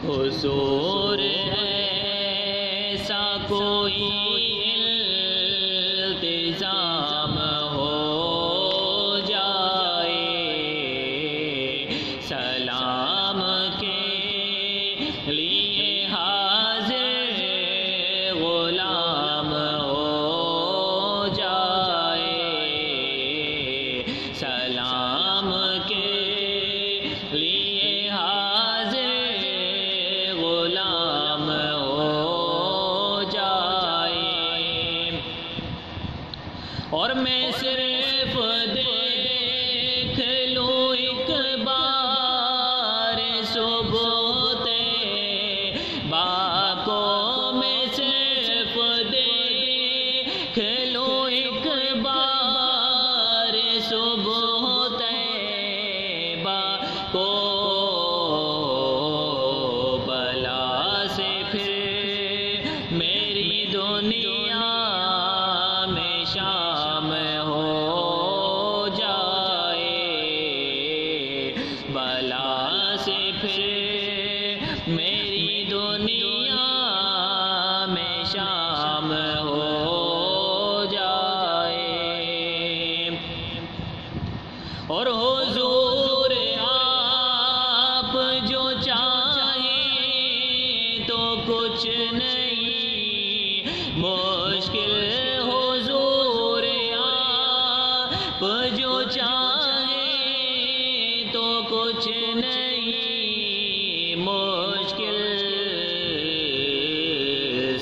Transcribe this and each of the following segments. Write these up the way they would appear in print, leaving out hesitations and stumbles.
حضور ایسا کوئی التزام ہو جائے، سلام کے لیے حاضر غلام ہو جائے، سلام کے لیے حاضر غلام ہو جائے۔ اور میں صرف دیکھ لوں ایک بار صبح طیبہ کو، میں صرف دیکھ لوں ایک بار صبح طیبہ کو، بلا سے پھر میری دنیا میں شام ہو جائے، بلا سے پھر میری دنیا میں شام ہو جائے۔ اور حضور آپ جو چاہیں تو کچھ نہیں مشکل، حضور آپ جو چاہیں تو کچھ نہیں مشکل،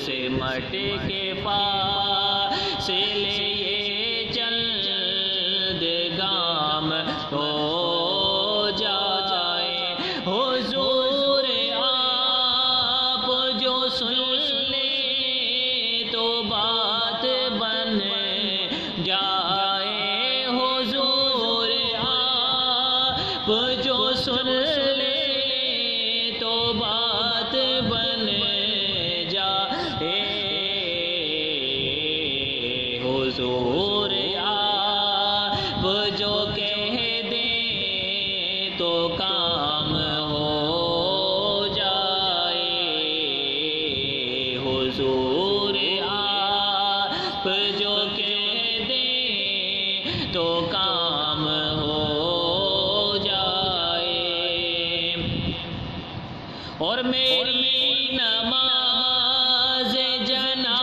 سمٹ کے پاس لے یہ چند گام ہو جائے۔ حضور آپ جو سن لے تو بات بن جائے، حضور آپ جو سن لے تو بات بن جائے، حضور آپ جو کہہ دیں تو کام ہو جائے، حضور آپ جو کہہ دیں تو کام ہو جائے۔ اور میری نماز جنازہ